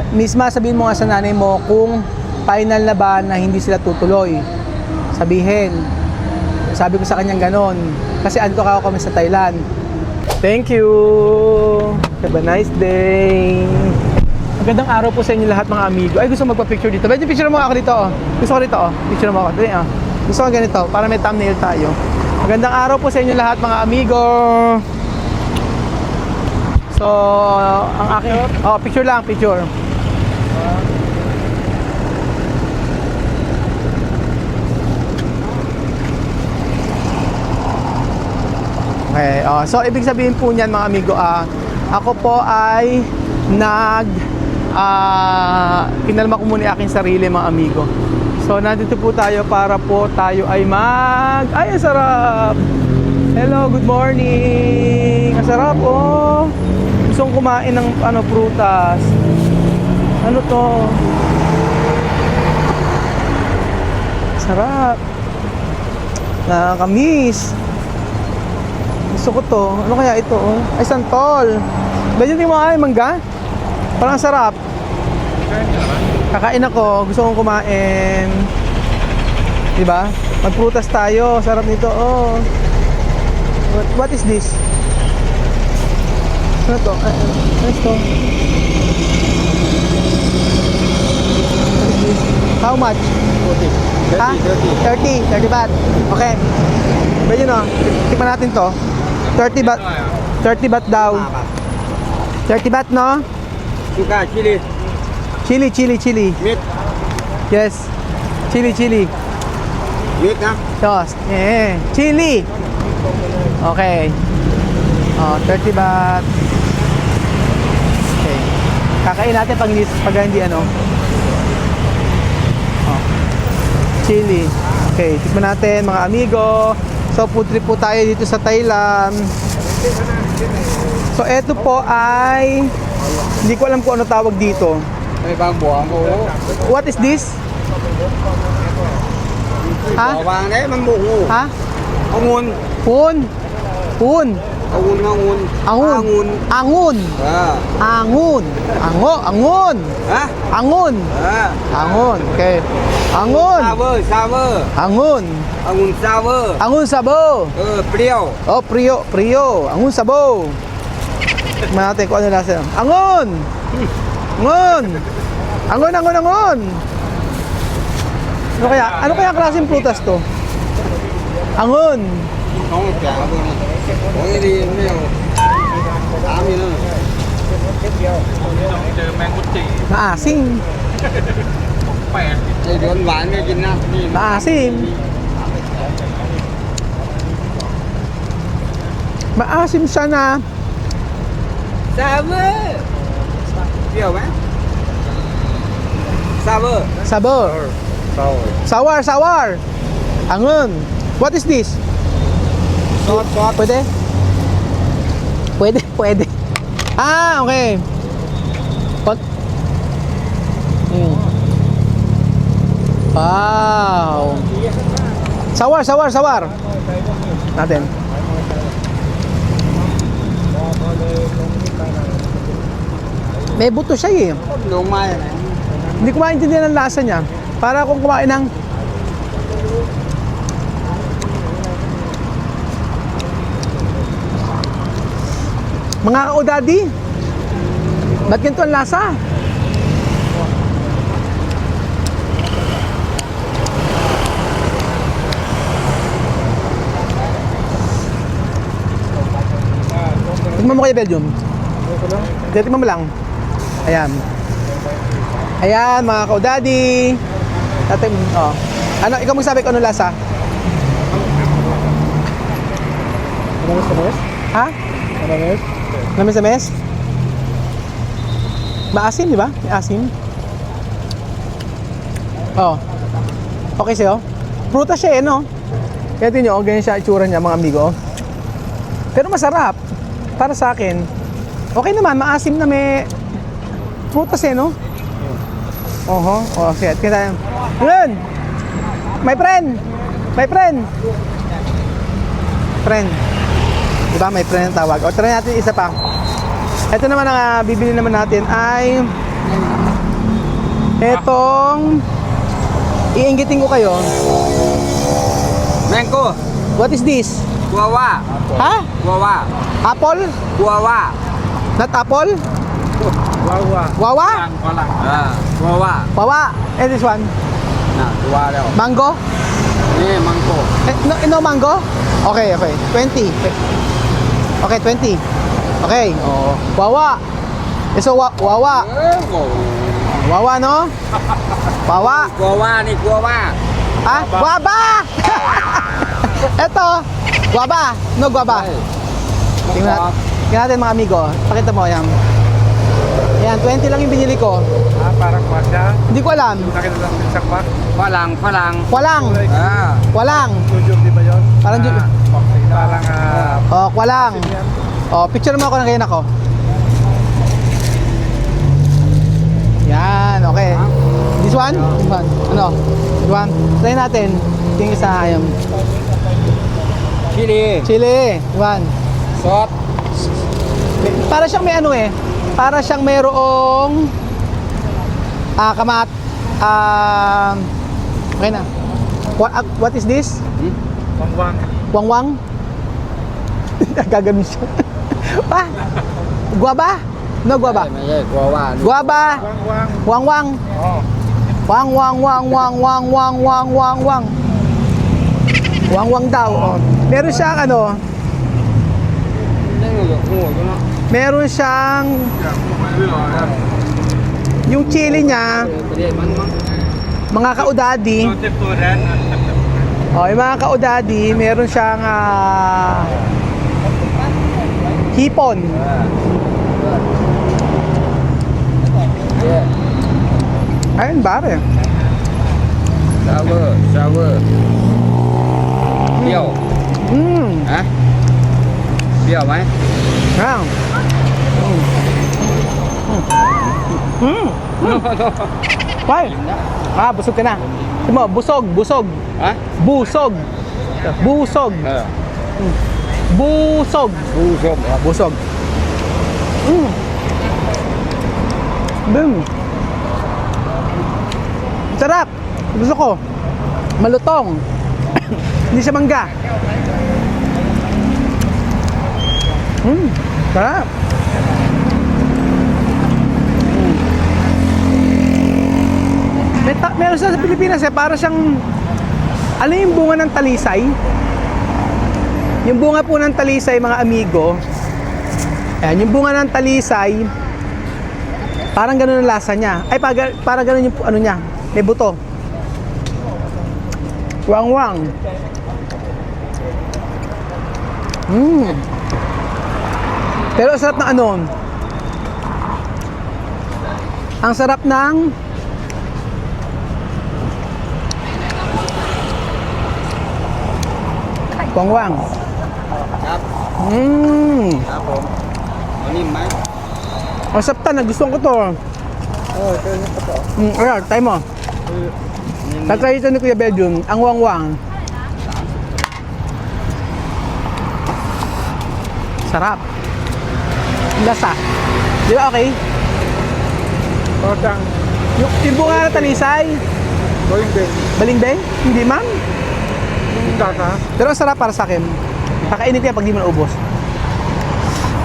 Misma, sabihin mo nga sa nanay mo kung final na ba na hindi sila tutuloy. Sabihin. Sabi ko sa kanyang ganon. Kasi andito ako kami sa Thailand. Thank you. Have a nice day. Magandang araw po sa inyo lahat mga amigo. Ay, gusto magpa-picture dito. Pwede picture mo ako dito, oh. Gusto ko dito, oh. Picture mo ako. Dali, oh. Gusto ko ganito, para may thumbnail tayo. Magandang araw po sa inyo lahat mga amigo. So, ang aking... Oh, picture lang, picture. Okay, so ibig sabihin po niyan mga amigo, ako po ay kinalma ko muna yung aking sarili mga amigo. So nandito po tayo para po tayo ay ay, ang sarap! Hello, good morning! Ang sarap, oh! Gusto kong kumain ng prutas. Ano to? Sarap! Nakakamiss! Gusto ko to. Ano kaya ito, oh? Ay, santol! Ganyan yung mga mangga? Parang sarap. Kakain ako, gusto kong kumain. Diba? Magprutas tayo, sarap nito, oh. What is this? Ano to? Ano ito? How much? 30 baht. Okay. Medyo no, tikman natin to. 30 baht. 30 baht daw. 30 baht, no? Suka, chili. Chili. Meat. Yes. Chili. Meat, ha? Yes. Yeah. Chili. Okay. 30 baht. Okay. Kakain natin pag hindi ano. Chili. Okay, tikman natin mga amigo. So food trip po tayo dito sa Thailand. So eto po ay hindi ko alam kung ano tawag dito. May bang buwang ko. What is this? Ha? Buwang eh, mambuko. Ha? Angun. Hun. Angun. Angun. Angun. Angun. Ha? Angun. Angun. Okay. Angun. Sour. Angun. Angun sour. Angun sabo. Priyo. Oh, Prio. Angun sabo. Tignan natin kung ano lasa. Angun. Angun. Ano kaya klaseng prutas to? Angun. Không cả luôn này. Có cái gì nhiều. Tám gì nữa. Maasim. Thì đốn bán cái gì nào? Maasim. Maasim siya na. Sour. Nhiều mấy? Sabor. Sour. Angun. What is this? Sốt. Pwede. Ah, okay. Wow. Sawar. Natin. May buto siya eh. Lumay. Hindi ko maintindihan ang lasa niya. Para akong kumain ng mga kaudadi. Ba't ganito ang lasa? Tignan mo kaya Belgium. Tignan mo lang. Ayan mga kaudadi. Ano, ikaw magsabi kung ano lasa? Ha? Namis? Maasim, di ba? May asim. Okay sa'yo? Prutas siya no? Kaya tingnan nyo, ganyan siya itsura niya mga amigo. Pero masarap. Para sa akin. Okay naman, maasim na may prutas no? Sige, tingnan tayo. Ngayon! My friend! Diba, may friend ang tawag. O, try natin isa pa. Ito naman ang bibili naman natin ay Etong iinggitin ko kayo. Mango. What is this? Guava. Ha? Guava. Apple? Guava. Not apple? Guava. Wawa? Guava. Wawa. And this one? Nah, guava đâu. Mango? Ini mango. No mango? Okay, okay. 20. Okay, 20. Okay. Oh. Wawa. So, wawa. Wawa, no? Wawa. Guava nih, guava. Ha? Guaba! Eto. Guaba. No guaba. Tingnan natin mga amigo. Pakita mo yan. Yan, 20 lang yung binili ko. Parang kwasya. Hindi ko alam. Nakita lang din sa kwak. Falang. Walang. Ah. Walang. Studio, di ba yun? Parang Parang Oh, walang. Oh, picture mo ako ng ganyan ako. Yan, okay. This one? This one. Ano? This one. Try natin. Yung isa ayam. Chili. Chili. This one. Sot. Para siyang may ano eh. Para siyang mayroong okay na. What is this? wangwang. Wangwang? Gaganon siya. Ah! Guaba? No guaba. Guava. Guaba. Wangwang. Wangwang. Oh. Wang. Wangwang daw. Oh. Meron siyang ano, meron siyang yung chili niya, mga kaudadi. Oh, yung mga kaudadi, meron siyang hipon. Ayun, bare. Sour. Biêu. Hả? Biêu mấy? Wow. Why? Busog ka na. Ito mo, busog. Hả? Busog. Busog. Busog. Busog. Sarap. Gusto ko. Malutong. Hindi siya mangga. Sarap. Meron siya sa Pilipinas eh, para siyang ano yung bunga ng talisay? Yung bunga po ng talisay, mga amigo. Ayan, yung bunga ng talisay, parang gano'n ang lasa niya. Ay, parang gano'n yung ano niya, may buto. Wangwang. Pero ang sarap ng ano, ang sarap ng wangwang. Apa? Ini mai. Ang sarap ta, nagustuhan ko to. Ayan, try mo. Tatry ito ni Kuya Belgium, ang wangwang. Sarap. Lasa. Di ba okay? Parang Yung bunga na talisay, going din. balingbing? Hindi man. Yung data. Pero ang sarap para sa akin. Kakainit yan pag di mo naubos.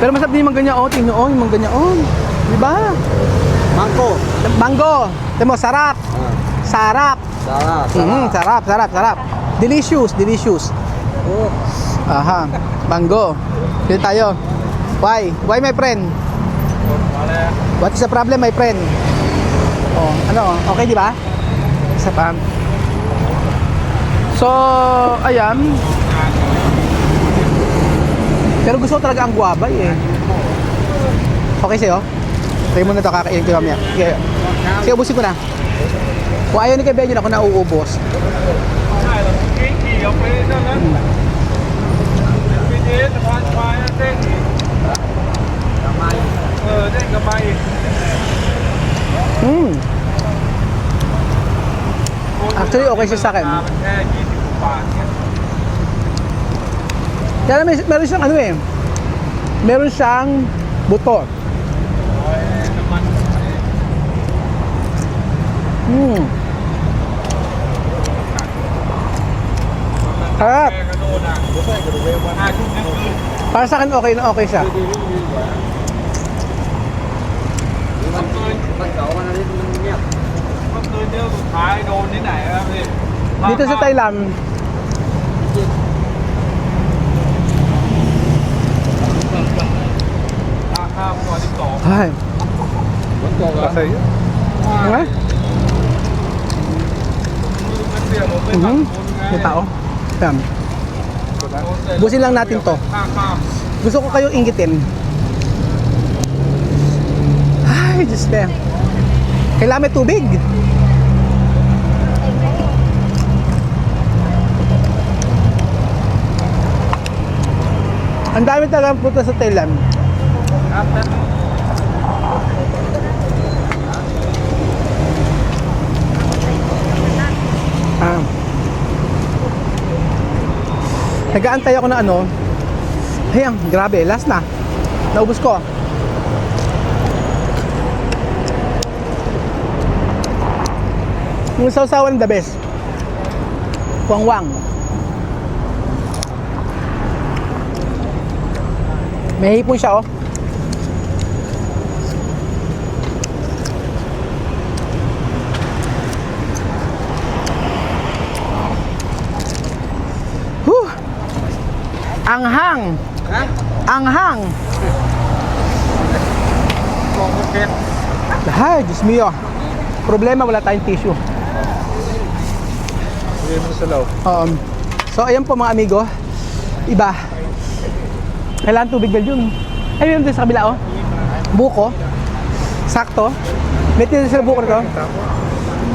Pero masarap din yung ganyan, oh. Tingnan, oh, yung ganyan, oh. Di ba? Mango. Mango. Tingnan mo, sarap. Sarap. Sarap. Delicious. Oh. Aha. Mango. Dito tayo. Why? Why, my friend? What is the problem, my friend? Oh, ano? Okay, di ba? Isa pa. So, ayan. Pero gusto ko talaga ang guava eh. Okay sa'yo? Try mo na ito, kakainin ko mamaya. Sige, ubusin ko na. Kung ayaw ni Kay ako na uubos. Actually, okay siya sa akin. Kaya meron siyang ano eh. Meron siyang buto. Sarap. แกก็โดนอ่ะ5 ทุ่มยังคืน Para sa akin okay na okay siya. มันเก่ามันอะไรมันเงียบ เมื่อคืนเที่ยวสุดท้ายโดนที่ไหนครับพี่ Dito sa Thailand, ข้ามวันที่2 ay, ฝนตกเหรอ Masaya. nga, มันเสียผมไป mhm, ทำบุญไง may tao. Yan. โดนเสร็จ Busin lang natin to. ข้าม Gusto ko kayong inggitin. Ay, Diyos ko. Kailangan may tubig. Ang dami talagang puta sa Thailand. ครับนั่น Ah. Nag-aantay ako ng ano. Ayan, grabe, last na. Naubos ko. Yung sausawan the best. Wang-wang. May hipon siya, oh. Huh! Anghang! Ha? Anghang! ลงเก็ต Ay, Diyos mio. Problema, wala tayong tissue. Bigay mo sa loob. So, ayan po mga amigo. Iba. Kailangan tubig dahil yun. Ayun din sa kabila, oh. Buko. Sakto. May tira sila buko nito.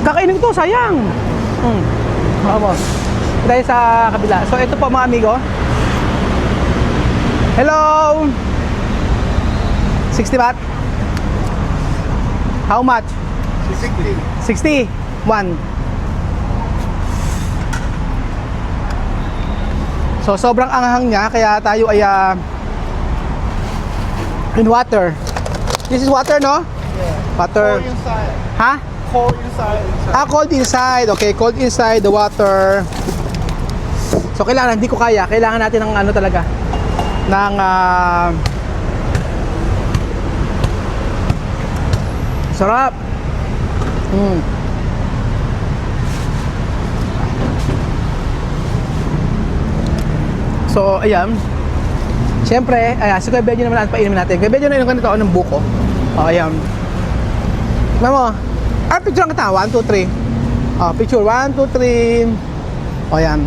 Kakainin ko to, sayang. Oo mo. Dahil sa kabila. So, ito po mga amigo. Hello! 60 baht? How much? 60. 1. So, sobrang anghang niya. Kaya tayo ay in water. This is water, no? Water. inside. Ha? Cold inside. Cold inside. Okay, cold inside the water. So, kailangan, hindi ko kaya. Kailangan natin ng ano talaga. Ng sarap. So, ayan. Siyempre, si Kuya Benjo naman ang painumin natin. Kuya Benjo na inom ganito ako ng buko. Ayan. Tignan mo. Picture lang kita. 1, 2, 3. Picture. 1, 2, 3. Ayan.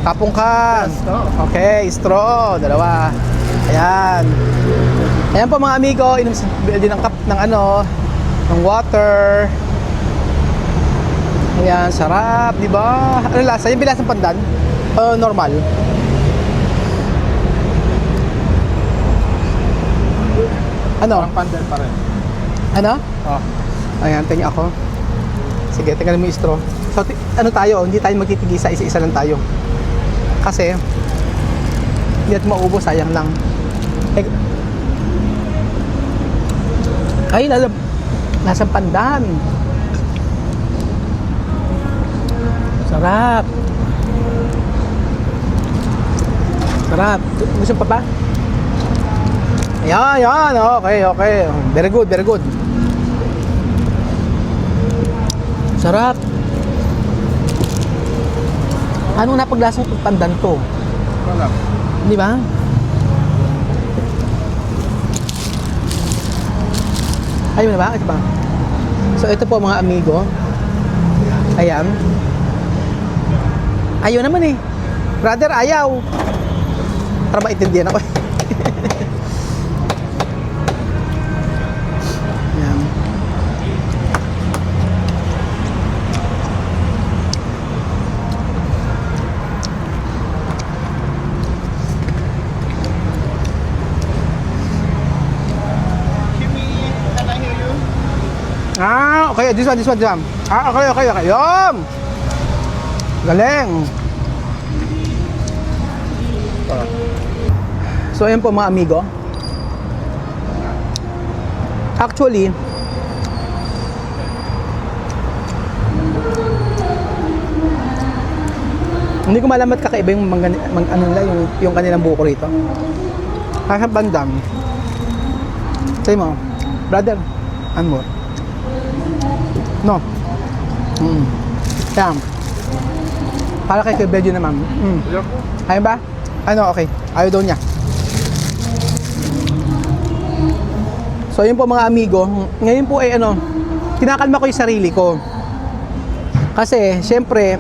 Tapong ka. Okay, straw. Dalawa. Ayan. Ayan po mga amigo. Inom si Benjo ng cup ng ano, ng water. Ayan, sarap, di ba? Ano lasa? Yung bilasang pandan? Normal. Ano? Ang pandan pa rin. Ano? Oh. Ayan, tingin ako. Sige, tingnan mo yung straw. So, ano tayo? Hindi tayo magtitigisa, isa-isa lang tayo. Kasi, hindi natin maubos, sayang lang. Ay, nasa pandan. Sarap. Sarap. Gusto pa ba? Ayan, ayan. Okay, okay. Very good, very good. Sarap. Anong napaglasang pandan to? Wala. Di ba? Ayun na ba? Ito ba? So, ito po mga amigo. Ayan. Ayaw naman eh. Brother, ayaw. Para maintindihan ako. Ayan. Okay. This one. Okay. Yum! Galing! So, ayan po mga amigo. Actually, Hindi ko malamat kakaiba yung ano nila, yung kanilang buko rito. Kaya bandam. Say mo, brother, ano mo? No. Yan. Para kay Belgio naman. Ayaw ba? Ano, okay. Ayaw daw niya. So, yun po mga amigo. Ngayon po ay ano, kinakalma ko yung sarili ko. Kasi, syempre,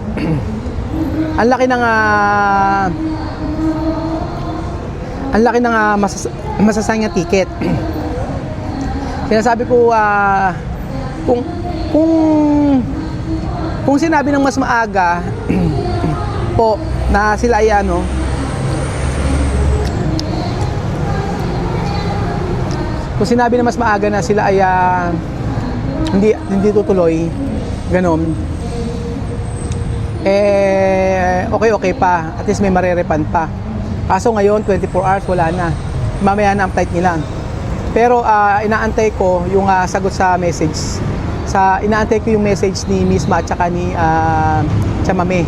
ang laki ng masasayang na ticket. Sinasabi ko, kung sinabi ng mas maaga po na sila ay ano, kung sinabi na mas maaga na sila ay hindi tutuloy, ganon, okay pa, at least may marerepan pa. Kaso ngayon 24 hours wala na, mamaya na ang flight nila. Pero inaantay ko yung sagot sa message. Inaantay ko yung message ni Miss Ma at saka ni Chamame.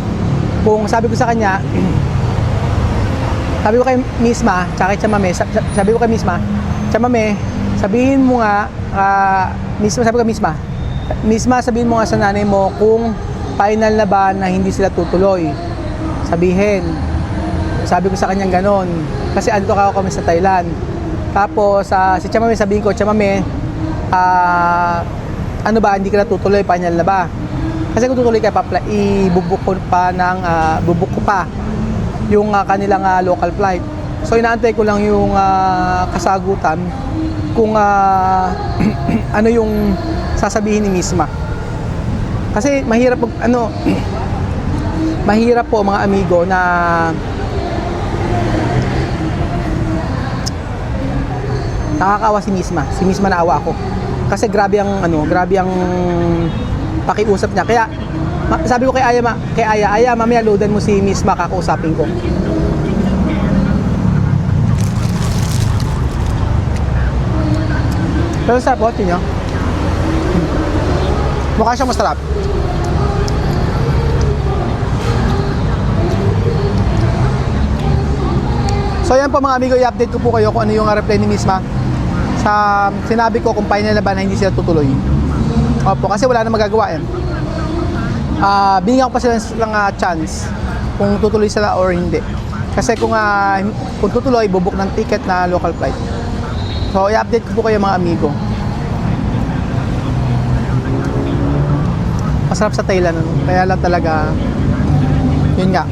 Kung sabi ko sa kanya, sabi ko kay Miss Ma at kay Chamame, sabi ko kay Miss Ma, Chamame, sabihin mo nga, sabi ko kay Miss Ma, sabihin mo nga sa nanay mo kung final na ba na hindi sila tutuloy. Sabihin. Sabi ko sa kanyang ganon. Kasi andito kami sa Thailand. Tapos, si Chamame, sabihin ko, Chamame, ano ba, hindi ka na tutuloy, final na ba? Kasi kung tutuloy ka, ibubuk ko pa yung kanilang local flight. So, inaantay ko lang yung kasagutan kung ano yung sasabihin ni Miss Ma. Kasi mahirap mahirap po mga amigo na nakakawa si Miss Ma. Si Miss Ma naawa ako. Kasi grabe ang pakiusap niya. Kaya sabi ko kay Aya, mamaya loadan mo si Miss Ma, kakausapin ko. Pero sarap po, nyo. Mukha siyang masarap. So yan po mga amigo, i-update ko po kayo kung ano yung reply ni Miss Ma sa sinabi ko kung final na ba na hindi sila tutuloy. Opo, kasi wala na magagawa yan. Binigyan ko pa sila ng chance kung tutuloy sila or hindi. Kasi kung tutuloy, bubuk ng ticket na local flight. So i-update ko po kayo mga amigo. Masarap sa Thailand, kaya lang talaga yun nga.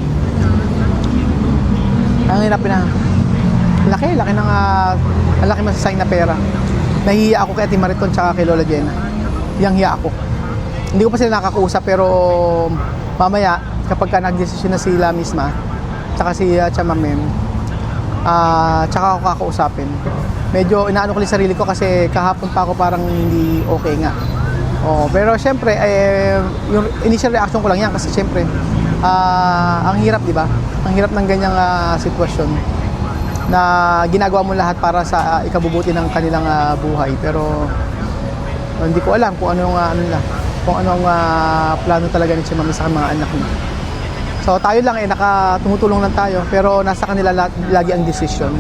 Ang hirap laki masasayang na pera. Nahihiya ako kay Ate Mariton tsaka kay Lola Jenna. Hiya ako. Hindi ko pa sila nakakausap, pero mamaya kapag nag-desisyon na sila misma tsaka si Chamamem, tsaka ako kakausapin. Medyo inaano ko lang sarili ko kasi kahapon pa ako parang hindi okay nga. Pero syempre yung initial reaction ko lang yan kasi syempre ang hirap, di ba? Ang hirap ng ganyang sitwasyon na ginagawa mo lahat para sa ikabubuti ng kanilang buhay, pero hindi ko alam kung anong plano talaga ni Chamame sa mga anak niya. So tayo lang tumutulong lang tayo, pero nasa kanila lagi ang desisyon.